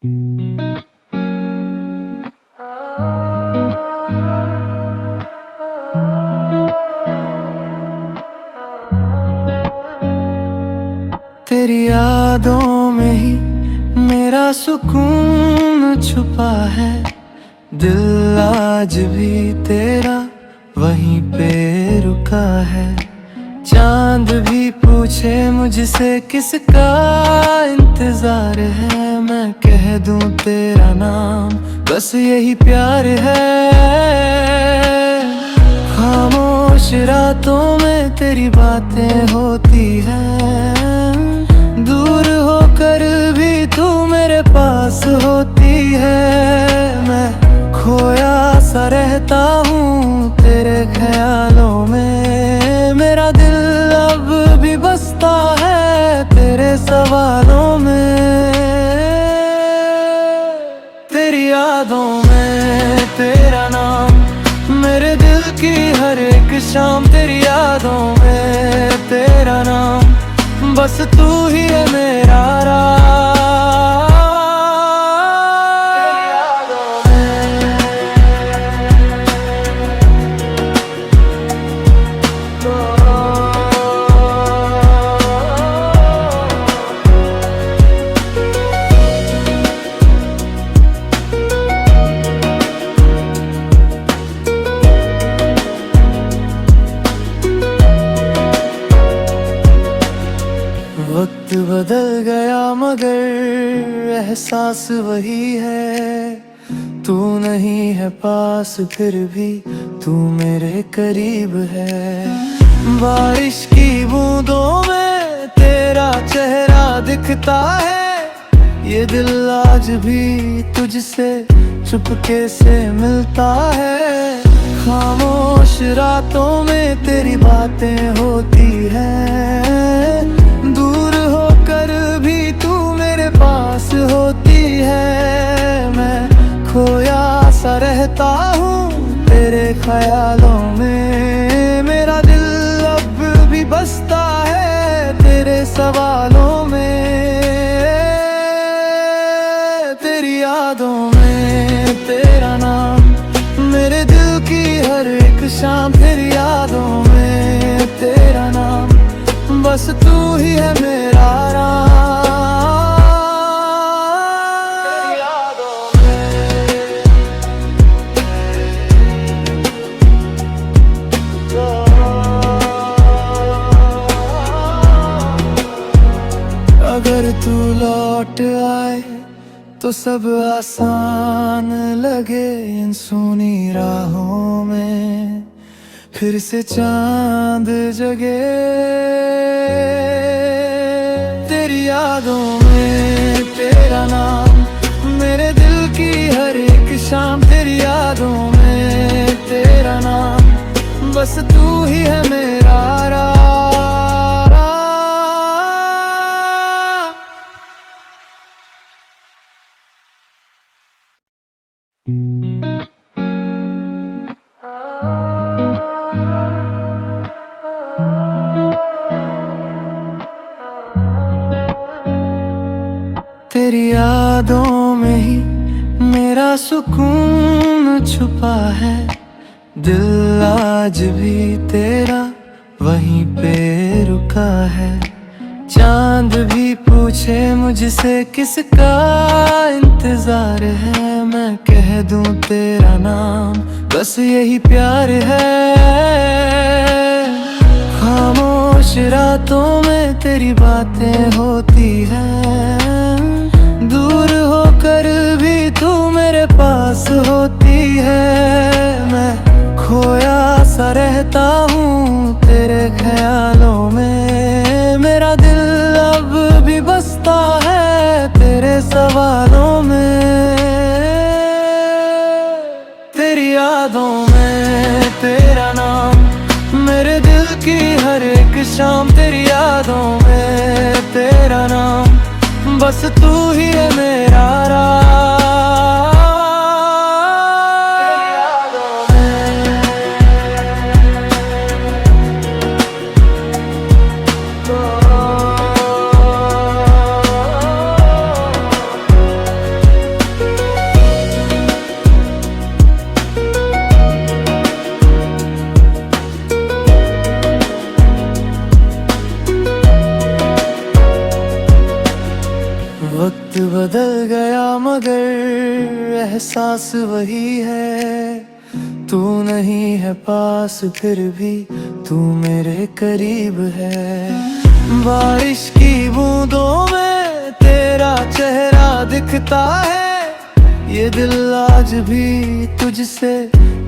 तेरी यादों में ही मेरा सुकून छुपा है। दिल आज भी तेरा वहीं पे रुका है। चांद भी पूछे मुझसे किसका इंतजार है, मैं कह दूं तेरा नाम, बस यही प्यार है। खामोश रातों में तेरी बातें होती हैं, दूर होकर भी तू मेरे पास होती है। मैं खोया सा रहता हूँ तेरे ख्यालों में, मेरा दिल अब भी बसता है तेरे सवालों में। तेरी यादों में तेरा नाम, मेरे दिल की हर एक शाम। तेरी यादों में तेरा नाम, बस तू ही है मेरा राज। वक्त बदल गया मगर एहसास वही है। तू नहीं है पास फिर भी तू मेरे करीब है। बारिश की बूंदों में तेरा चेहरा दिखता है। ये दिल आज भी तुझसे चुपके से मिलता है। खामोश रातों में तेरी बातें होती हैं, दूर होकर भी तू मेरे पास होती है। मैं खोया सा रहता हूँ तेरे ख्यालों में, मेरा दिल अब भी बसता है तेरे सवालों में। तेरी यादों में तेरा नाम, मेरे दिल की हर एक शाम। तेरी यादों में तेरा नाम, बस तू ही है मेरा राज। तेरी यादों में अगर तू लौट आए तो सब आसान लगे। इन सुनी राहों में फिर से चांद जगे। तेरी यादों में तेरा नाम, मेरे दिल की हर एक शाम। तेरी यादों में तेरा नाम, बस तू ही है मेरा राज। तेरी यादों में ही मेरा सुकून छुपा है। दिल आज भी तेरा वहीं पे रुका है। चांद भी पूछे मुझसे किसका इंतजार है, मैं कह दूं तेरा नाम, बस यही प्यार है। खामोश रातों में तेरी बातें होती हैं, दूर होकर भी तू मेरे पास होती है। मैं खोया सा रहता हूँ तेरे ख्यालों में, मेरा दिल अब भी बसता है तेरे सवालों में। तेरी यादों में तेरा नाम, मेरे दिल की हर एक शाम। तेरी यादों में तेरा नाम, बस तू ही है मेरा राज। वक्त बदल गया मगर एहसास वही है। तू नहीं है पास फिर भी तू मेरे करीब है। बारिश की बूंदों में तेरा चेहरा दिखता है। ये दिल आज भी तुझसे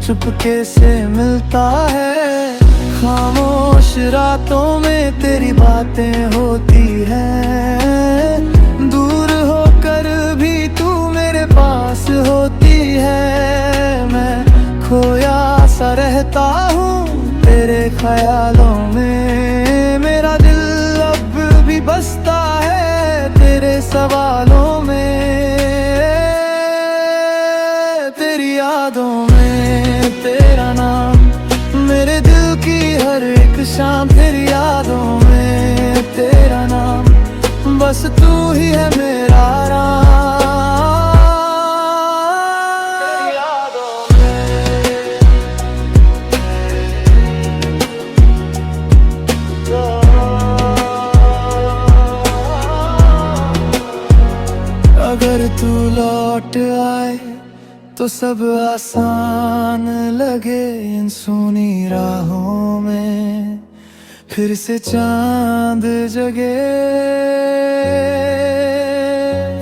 चुपके से मिलता है। खामोश रातों में तेरी बातें होती हैं। दूर होकर भी तू मेरे पास होती है। मैं खोया सा रहता हूँ तेरे ख्यालों में। मेरा दिल अब भी बसता है तेरे सवालों में। तेरी यादों में तेरा नाम मेरे दिल की हर एक शाम। तेरी यादों में तेरा नाम बस तू ही है मेरा आराम। तेरी यादों में अगर तू लौट आए तो सब आसान लगे। इन सूनी राहों में फिर से चांद जगे।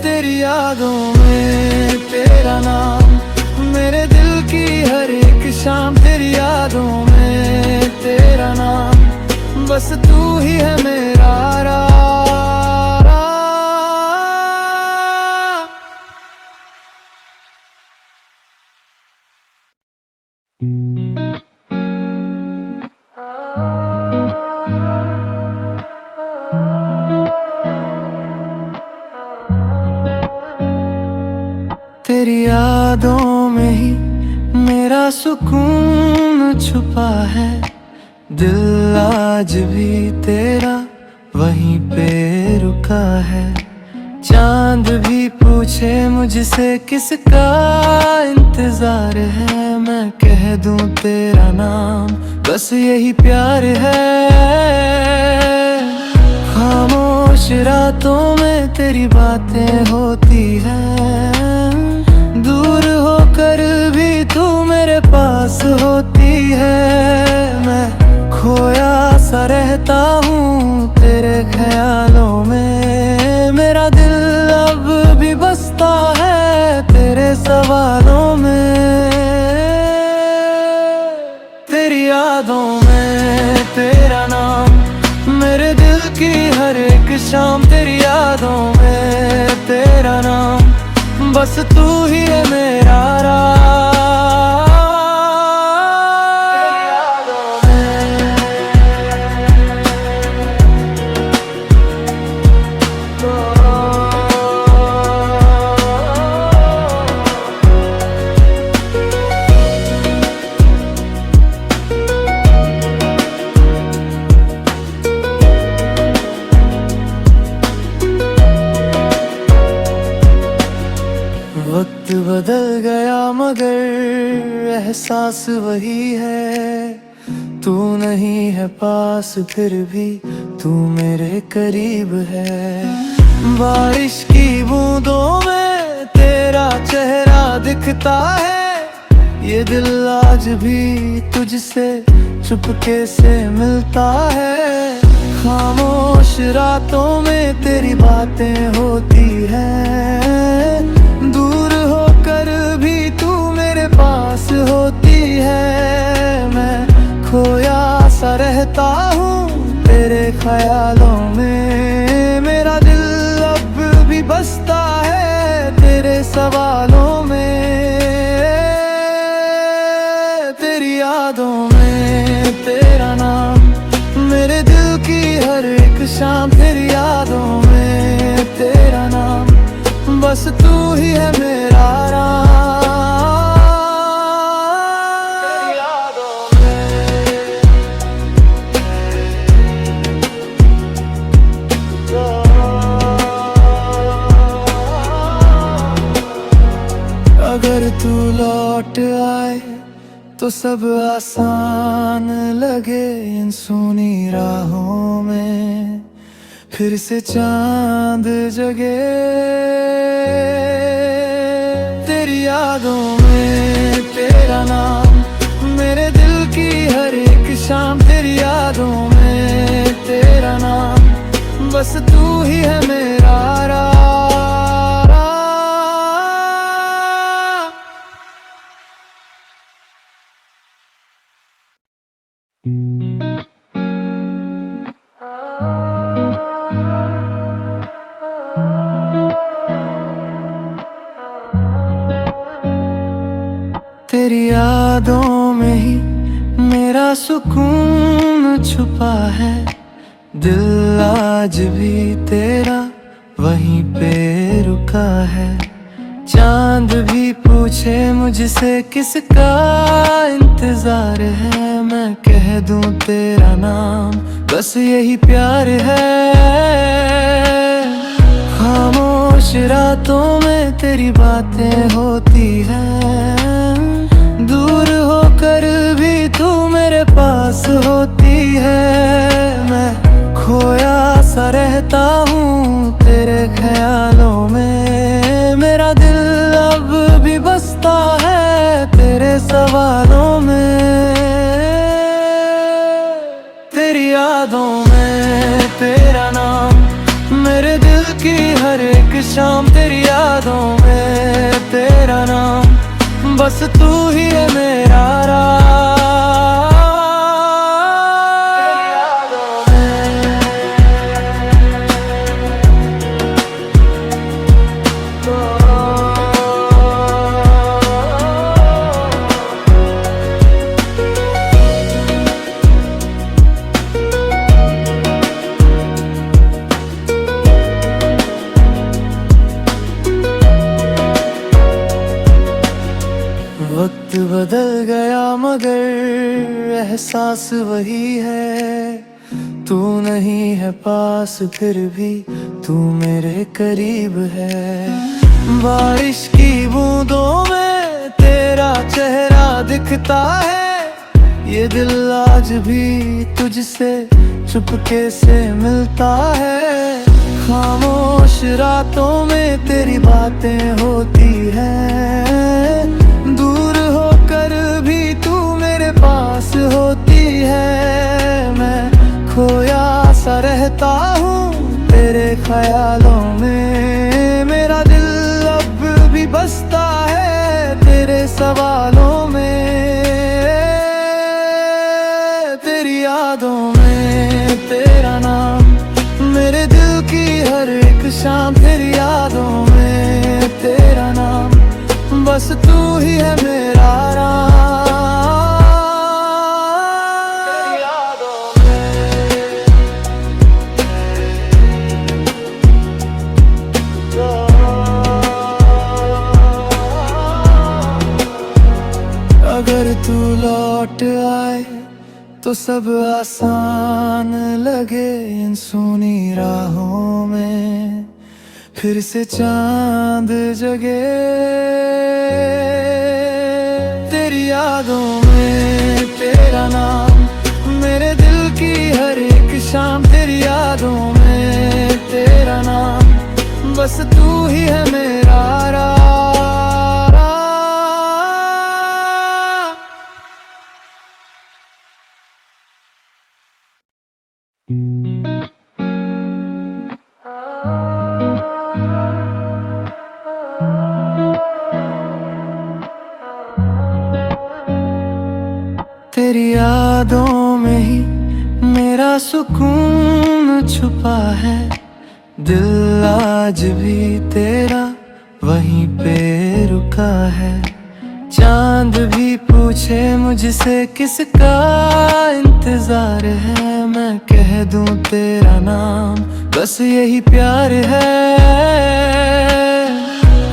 तेरी यादों में तेरा नाम मेरे दिल की हर एक शाम। तेरी यादों में तेरा नाम बस तू ही है मेरा आराम। तेरी यादों में ही मेरा सुकून छुपा है। दिल आज भी तेरा वहीं पे रुका है। चांद भी पूछे मुझसे किसका इंतजार है। मैं कह दूं तेरा नाम बस यही प्यार है। खामोश रातों में तेरी बातें होती हैं। दूर होकर भी तू मेरे पास होती है। मैं खोया सा रहता हूँ तेरे ख्यालों में। मेरा दिल अब भी बसता है तेरे सवालों में। तेरी यादों में तेरा नाम मेरे दिल की हर एक शाम। तेरी यादों में तेरा नाम बस तू ही है मेरा आराम। तेरी यादों वक्त बदल गया मगर एहसास वही है। तू नहीं है पास फिर भी तू मेरे करीब है। बारिश की बूंदों में तेरा चेहरा दिखता है। ये दिल आज भी तुझसे चुपके से मिलता है। खामोश रातों में तेरी बातें होती हैं। दूर होकर भी तू मेरे पास होती है। मैं खोया सा रहता हूँ तेरे ख्यालों में। मेरा दिल अब भी बसता है तेरे सवालों में। तेरी यादों में तेरा नाम मेरे दिल की हर एक शाम। तेरी यादों में तेरा नाम बस तू ही है मेरा आराम। तेरी यादों में अगर तू लौट आए तो सब आसान लगे। इन सूनी राहों में फिर से चांद जगे। शाम तेरी यादों में तेरा नाम, बस तू ही है मेरा तेरी यादों में ही मेरा सुकून छुपा है, दिल आज भी तेरा वहीं पे रुका है। चांद भी पूछे मुझसे किसका इंतजार है, मैं कह दूं तेरा नाम, बस यही प्यार है। खामोश रातों में तेरी बातें होती हैं, दूर होकर भी तू मेरे पास होती है। मैं खोया सा रहता हूँ तेरे ख्यालों में, मेरा दिल अब भी बसता है तेरे सवालों में। तेरी यादों में तेरा नाम, मेरे दिल की हर एक शाम तेरी यादों में तेरा नाम, बस तू ही है मेरा वक्त बदल गया मगर एहसास वही है। तू नहीं है पास फिर भी तू मेरे करीब है। बारिश की बूंदों में तेरा चेहरा दिखता है, ये दिल आज भी तुझसे चुपके से मिलता है। खामोश रातों में तेरी बातें होती हैं, दूर होकर भी तू मेरे पास होती है। मैं खोया सा रहता हूँ तेरे ख्यालों में, मेरा दिल अब भी बसता है तेरे सवालों में। तेरी यादों में तेरा नाम, मेरे दिल की हर एक शाम तेरी यादों में तेरा नाम, बस तू ही है मेरा अगर तू लौट आए तो सब आसान लगे इन सुनी राहों में, फिर से चांद जगे। तेरी यादों में तेरा नाम, मेरे दिल की हर एक शाम तेरी यादों में तेरा नाम, बस तू ही है मेरा तेरी यादों में ही मेरा सुकून छुपा है, दिल आज भी तेरा वहीं पे रुका है। चांद भी पूछे मुझसे किसका इंतजार है, मैं कह दूं तेरा नाम, बस यही प्यार है।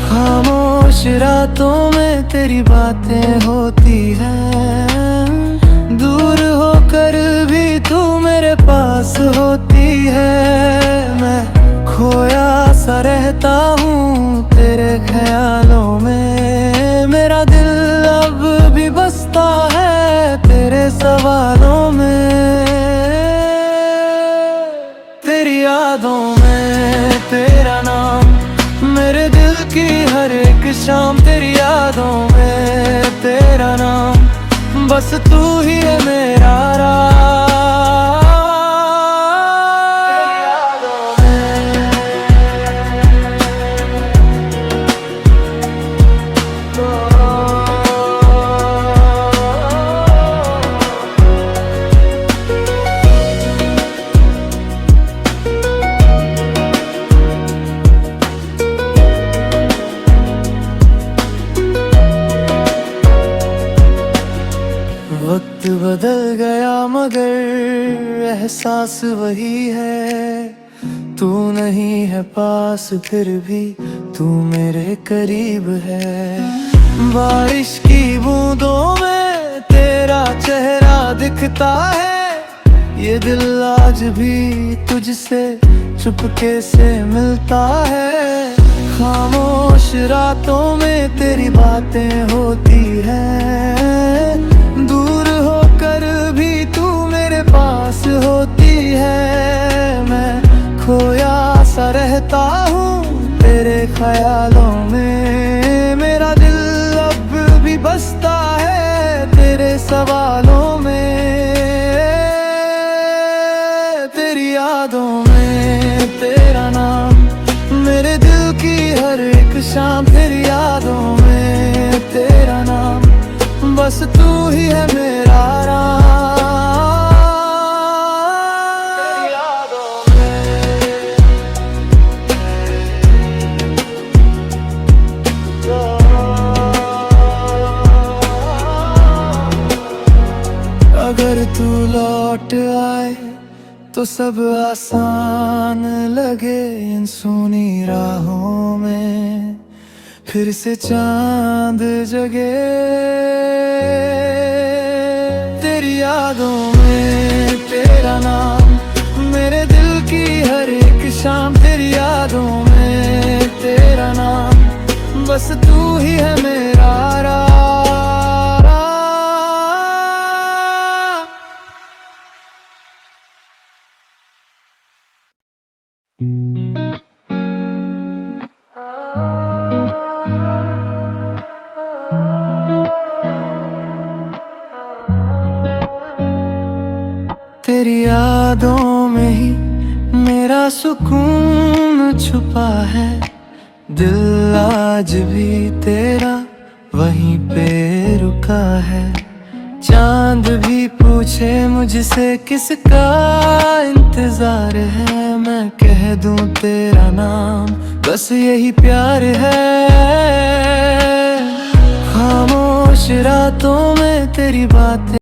खामोश रातों में तेरी बातें होती हैं, दूर होकर भी तू मेरे पास होती है। मैं खोया सा रहता हूँ तेरे ख्यालों में, मेरा दिल अब भी बसता है तेरे सवालों में। तेरी यादों में तेरा नाम, मेरे दिल की हर एक शाम तेरी यादों में तेरा नाम, बस बस तू ही है मेरा वक्त बदल गया मगर एहसास वही है। तू नहीं है पास फिर भी तू मेरे करीब है। बारिश की बूंदों में तेरा चेहरा दिखता है। ये दिल आज भी तुझसे चुपके से मिलता है। खामोश रातों में तेरी बातें होती हैं। दूर होकर भी तू मेरे पास होती है। मैं खोया सा रहता हूँ तेरे ख्यालों में। मेरा दिल अब भी बसता है तेरे सवालों में। तेरी यादों में तेरा नाम मेरे दिल की हर एक शाम। तेरी यादों में तेरा नाम बस तू ही है मेरा राम। तेरी यादों में अगर तू लौट आए तो सब आसान लगे। इन सुनी राहों में फिर से चांद जगे। तेरी यादों में तेरा नाम मेरे दिल की हर एक शाम। तेरी यादों में तेरा नाम बस तू ही है मेरा राम। तेरी यादों में ही मेरा सुकून छुपा है। दिल आज भी तेरा वहीं पे रुका है। चांद भी पूछे मुझसे किसका इंतजार है। मैं कह दूं तेरा नाम बस यही प्यार है। खामोश रातों में तेरी बातें